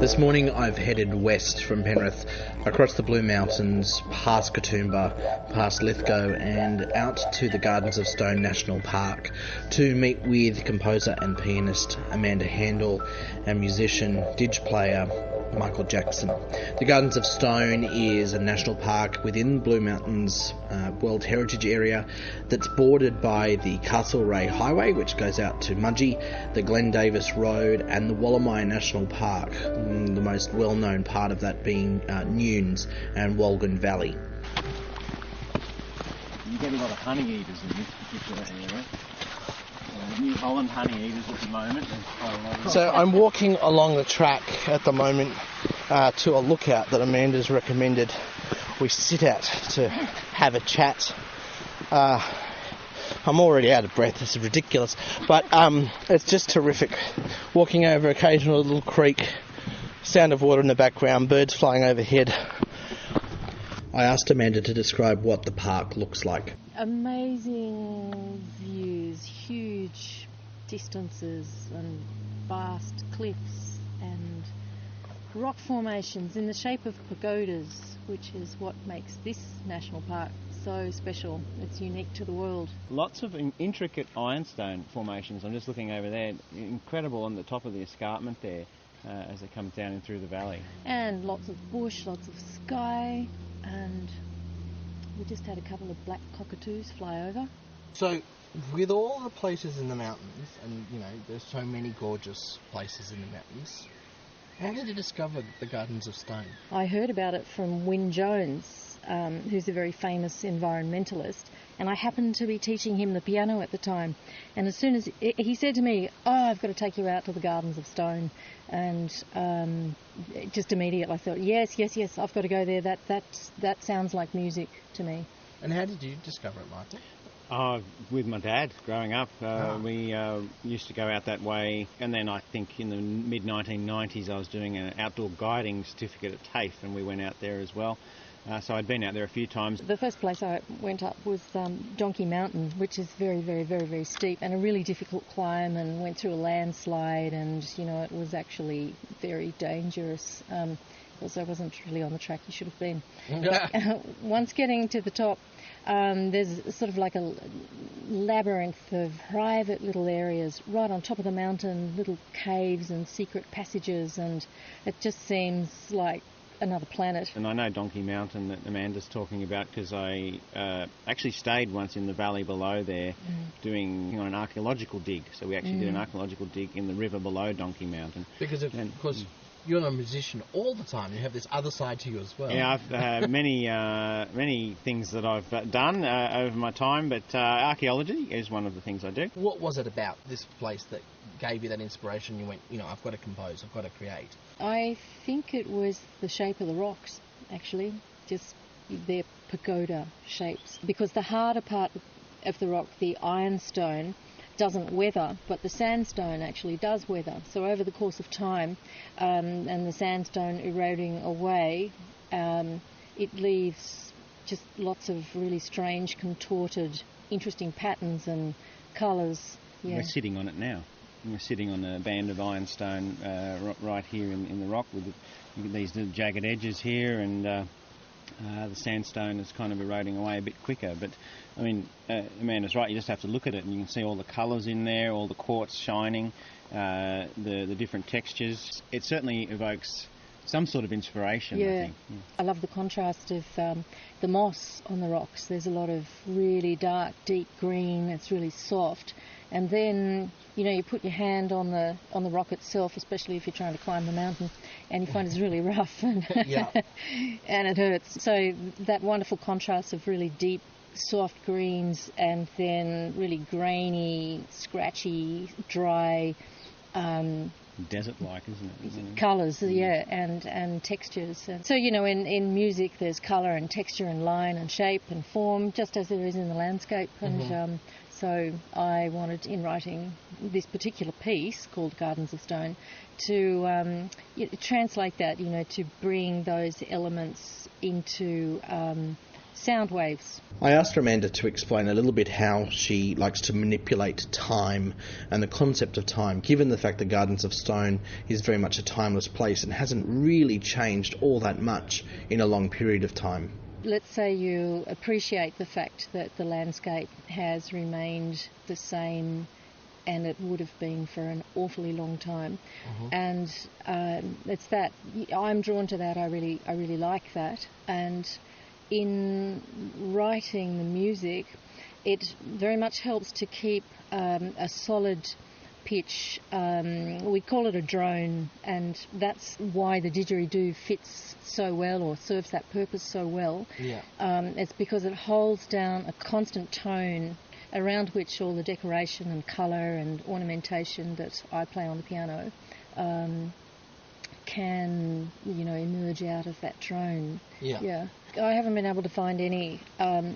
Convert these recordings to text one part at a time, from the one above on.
This morning I've headed west from Penrith, across the Blue Mountains, past Katoomba, past Lithgow and out to the Gardens of Stone National Park to meet with composer and pianist Amanda Handel and musician, didge player Michael Jackson. The Gardens of Stone is a national park within the Blue Mountains World Heritage Area that's bordered by the Castlereagh Highway, which goes out to Mudgee, the Glen Davis Road and the Wallamaya National Park, the most well-known part of that being Nunes and Walgan Valley. You get a lot of honey eaters in this particular area. New Holland honey eaters at the moment. So I'm walking along the track at the moment to a lookout that Amanda's recommended we sit at to have a chat. I'm already out of breath, this is ridiculous, but it's just terrific. Walking over occasional little creek, sound of water in the background, birds flying overhead. I asked Amanda to describe what the park looks like. Amazing views, huge distances and vast cliffs and rock formations in the shape of pagodas, which is what makes this national park so special. It's unique to the world. Lots of intricate ironstone formations. I'm just looking over there. Incredible on the top of the escarpment there as it comes down in through the valley. And lots of bush, lots of sky, and we just had a couple of black cockatoos fly over. So, with all the places in the mountains, and you know, there's so many gorgeous places in the mountains, how did you discover the Gardens of Stone? I heard about it from Wyn Jones, who's a very famous environmentalist, and I happened to be teaching him the piano at the time. And as soon as he said to me, I've got to take you out to the Gardens of Stone, and just immediately I thought, yes, I've got to go there. That sounds like music to me. And how did you discover it, Michael? With my dad growing up. We used to go out that way, and then I think in the mid-1990s I was doing an outdoor guiding certificate at TAFE, and we went out there as well. So I'd been out there a few times. The first place I went up was Donkey Mountain, which is very, very, very, very steep and a really difficult climb, and went through a landslide, and you know, it was actually very dangerous. Also, I wasn't really on the track you should have been. But, once getting to the top, there's sort of like a labyrinth of private little areas right on top of the mountain, little caves and secret passages, and it just seems like another planet. And I know Donkey Mountain that Amanda's talking about because I actually stayed once in the valley below there doing an archaeological dig. So we actually did an archaeological dig in the river below Donkey Mountain. Because of course you're not a musician all the time. You have this other side to you as well. Yeah, I've many things that I've done over my time, but archaeology is one of the things I do. What was it about this place that gave you that inspiration? You went, I've got to compose, I've got to create. I think it was the shape of the rocks, actually, just their pagoda shapes. Because the harder part of the rock, the ironstone, doesn't weather, but the sandstone actually does weather. So over the course of time, and the sandstone eroding away, it leaves just lots of really strange, contorted, interesting patterns and colours. Yeah. We're sitting on it now. We're sitting on a band of ironstone right here in the rock with these little jagged edges here, and the sandstone is kind of eroding away a bit quicker. But I mean, Amanda's right, you just have to look at it and you can see all the colours in there, all the quartz shining, the different textures. It certainly evokes some sort of inspiration, I think. Yeah. I love the contrast of the moss on the rocks. There's a lot of really dark, deep green. It's really soft. And then, you put your hand on the rock itself, especially if you're trying to climb the mountain, and you find it's really rough and, and it hurts. So that wonderful contrast of really deep, soft greens and then really grainy, scratchy, dry... desert-like, isn't it? Colours, and textures. And so, in music there's colour and texture and line and shape and form, just as there is in the landscape. And so I wanted, in writing this particular piece called Gardens of Stone, to translate that, to bring those elements into sound waves. I asked Amanda to explain a little bit how she likes to manipulate time and the concept of time, given the fact that Gardens of Stone is very much a timeless place and hasn't really changed all that much in a long period of time. Let's say you appreciate the fact that the landscape has remained the same, and it would have been for an awfully long time. And it's that I'm drawn to that. I really like that. And in writing the music, it very much helps to keep a solid pitch. We call it a drone, and that's why the didgeridoo fits so well, or serves that purpose so well. It's because it holds down a constant tone around which all the decoration and colour and ornamentation that I play on the piano can, emerge out of that drone. I haven't been able to find any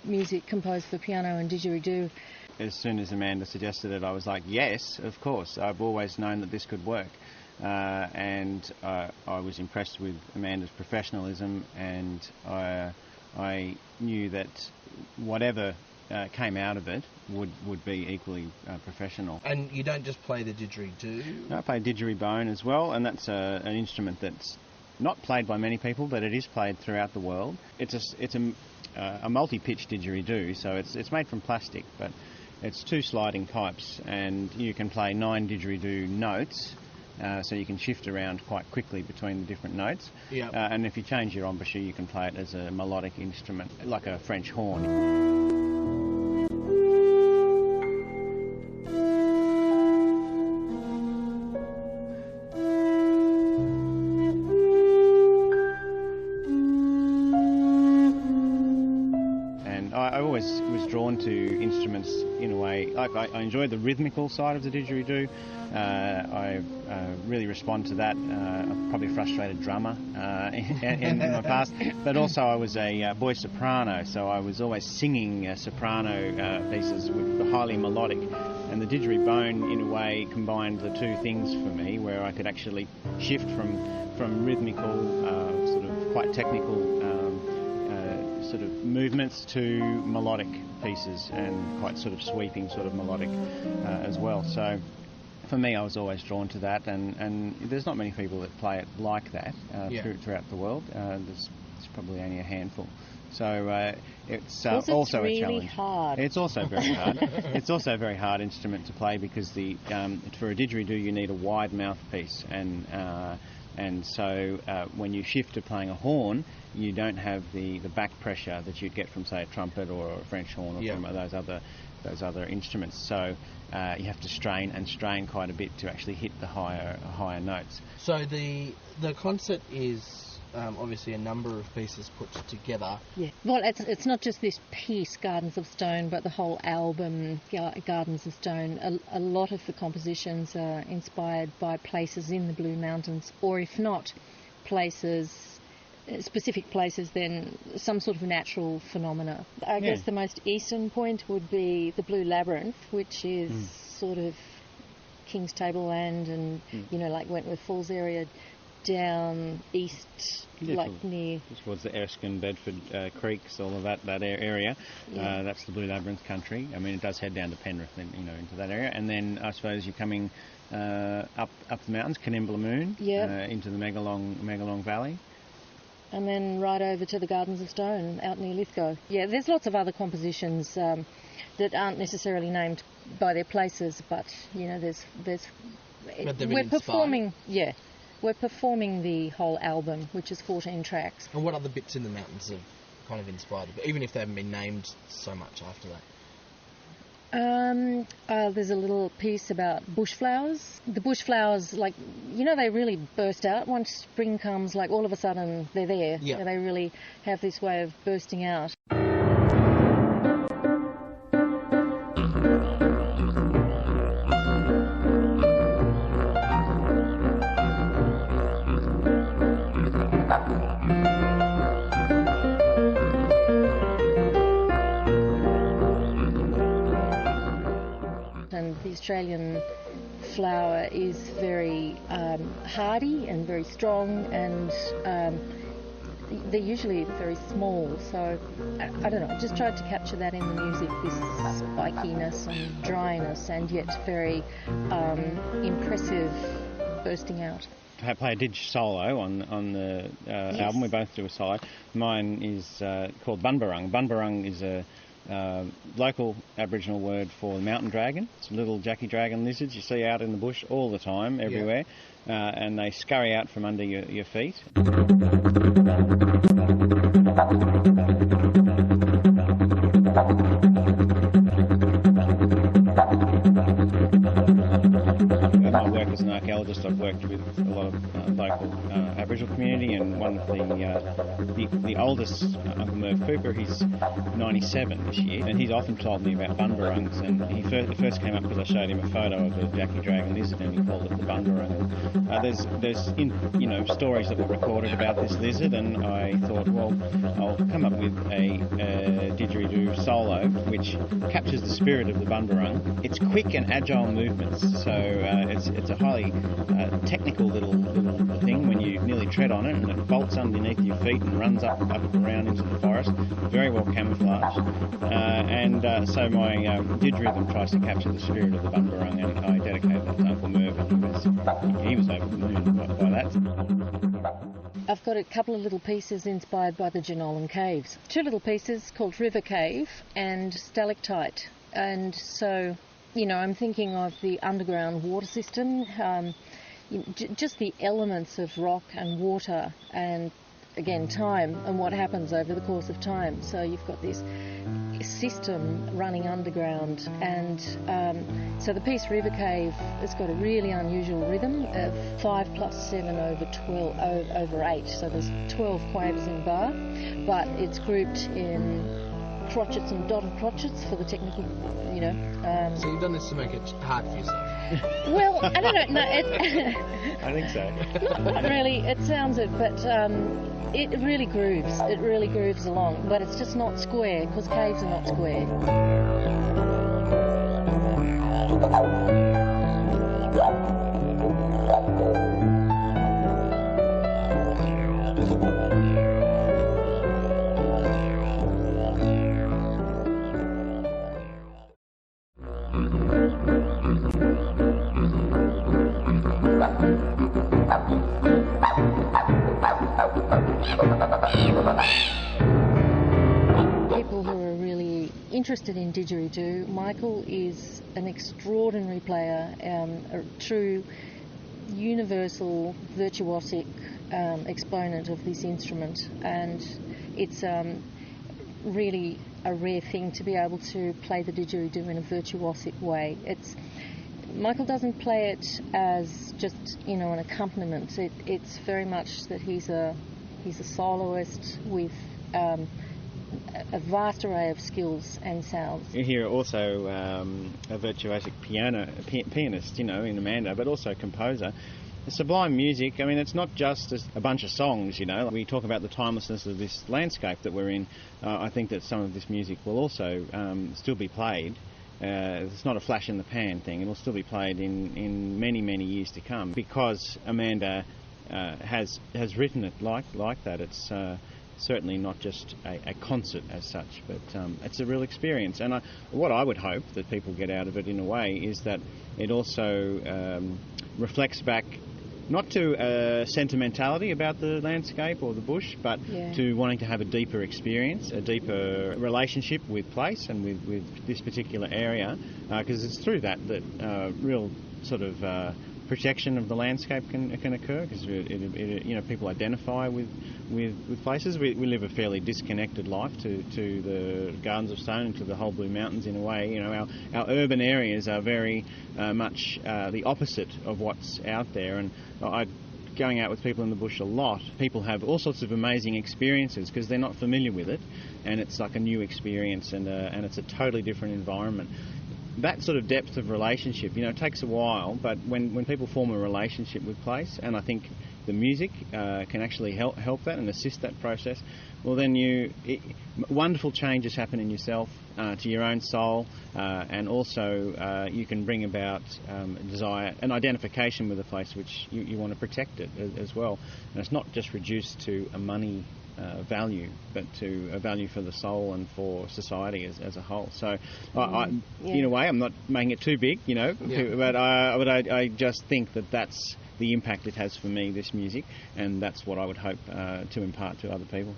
music composed for piano and didgeridoo. As soon as Amanda suggested it, I was like, yes, of course. I've always known that this could work. And I was impressed with Amanda's professionalism, and I knew that whatever came out of it would be equally professional. And you don't just play the didgeridoo? No, I play didgeribone as well, and that's an instrument that's not played by many people, but it is played throughout the world. It's a multi-pitch didgeridoo, so it's made from plastic, but it's 2 sliding pipes, and you can play 9 didgeridoo notes, so you can shift around quite quickly between the different notes. And if you change your embouchure, you can play it as a melodic instrument, like a French horn. I always was drawn to instruments in a way. Like I enjoy the rhythmical side of the didgeridoo. I really respond to that. I'm probably a frustrated drummer in my past, but also I was a boy soprano, so I was always singing soprano pieces with highly melodic. And the didgeribone, in a way, combined the two things for me, where I could actually shift from rhythmical, sort of quite technical sort of movements to melodic pieces, and quite sort of sweeping sort of melodic as well. So for me, I was always drawn to that, and there's not many people that play it like that throughout the world. There's probably only a handful. So it's also really a challenge. Hard. It's also very hard. It's also a very hard instrument to play, because for a didgeridoo you need a wide mouthpiece, and so when you shift to playing a horn, you don't have the back pressure that you'd get from, say, a trumpet or a French horn, or from those other instruments. So you have to strain quite a bit to actually hit the higher notes. So the concert is obviously a number of pieces put together. Yeah. Well, it's not just this piece, Gardens of Stone, but the whole album, Gardens of Stone. A lot of the compositions are inspired by places in the Blue Mountains, or if not specific places, then some sort of natural phenomena. I guess the most eastern point would be the Blue Labyrinth, which is sort of King's Tableland and, like Wentworth Falls area, down east, like near towards the Erskine, Bedford creeks, all of that area. That's the Blue Labyrinth country. I mean, it does head down to Penrith, into that area, and then I suppose you're coming up the mountains, Canimbla Moon, into the Megalong Valley. And then right over to the Gardens of Stone out near Lithgow. Yeah, there's lots of other compositions that aren't necessarily named by their places, but we're performing. Yeah, we're performing the whole album, which is 14 tracks. And what other bits in the mountains have kind of inspired it, even if they haven't been named so much after that? There's a little piece about bushflowers. The bushflowers, they really burst out once spring comes. Like, all of a sudden, they're there. Yeah. They really have this way of bursting out. And the Australian flower is very hardy and very strong, and they're usually very small. So I don't know. I just tried to capture that in the music, this spikiness and dryness, and yet very impressive bursting out. I play a dig solo on the album. We both do a solo. Mine is called Bunburrung. Bunburrung is a local Aboriginal word for mountain dragon. It's little Jackie dragon lizards you see out in the bush all the time, everywhere, and they scurry out from under your feet. My work as an archaeologist, I've worked with a lot of local Aboriginal community, and one of the oldest, Uncle Merv Cooper, he's 97 this year, and he's often told me about bunburrungs, and he first came up because I showed him a photo of a Jackie dragon lizard, and he called it the bunburrung. There's stories that were recorded about this lizard, and I thought, well, I'll come up with a didgeridoo solo which captures the spirit of the bunburrung. It's quick and agile movements, so it's a highly technical little thing when you nearly tread on it, and it bolts underneath your feet and runs up and around into the forest, very well camouflaged. So my didgeridoo tries to capture the spirit of the bunburrung, and I dedicated that to Uncle Merv, and he was over the moon by that. I've got a couple of little pieces inspired by the Jenolan Caves. Two little pieces called River Cave and Stalactite. And so, I'm thinking of the underground water system, just the elements of rock and water and, again, time and what happens over the course of time. So you've got this system running underground, and so the piece River Cave has got a really unusual rhythm of 5 + 7 over 12 over 8. So there's 12 quavers in bar, but it's grouped in crotchets and dotted crotchets for the technical, So you've done this to make it hard for yourself? Well, I don't know. No, I think so. Not really. It sounds it, but it really grooves. It really grooves along, but it's just not square, because caves are not square. People who are really interested in didgeridoo, Michael is an extraordinary player, a true universal virtuosic exponent of this instrument, and it's really a rare thing to be able to play the didgeridoo in a virtuosic way. Michael doesn't play it as just an accompaniment. It's very much that he's a soloist with a vast array of skills and sounds. You hear also a virtuosic pianist, in Amanda, but also a composer. The sublime music, it's not just a bunch of songs, We talk about the timelessness of this landscape that we're in. I think that some of this music will also still be played. It's not a flash in the pan thing. It'll still be played in many, many years to come, because Amanda has written it like that. It's certainly not just a concert as such, but it's a real experience. And what I would hope that people get out of it in a way is that it also reflects back not to sentimentality about the landscape or the bush, but to wanting to have a deeper experience, a deeper relationship with place and with this particular area, because it's through that real sort of protection of the landscape can occur, because people identify with places. We live a fairly disconnected life to the Gardens of Stone and to the whole Blue Mountains in a way. Our urban areas are very much the opposite of what's out there, and going out with people in the bush a lot, people have all sorts of amazing experiences because they're not familiar with it, and it's like a new experience, and it's a totally different environment. That sort of depth of relationship, takes a while, but when people form a relationship with place, and I think the music can actually help that and assist that process, well then wonderful changes happen in yourself, to your own soul, and also you can bring about desire and identification with a place which you want to protect it as well. And it's not just reduced to a money value, but to a value for the soul and for society as a whole. So, in a way, I'm not making it too big, but I just think that's the impact it has for me, this music, and that's what I would hope to impart to other people.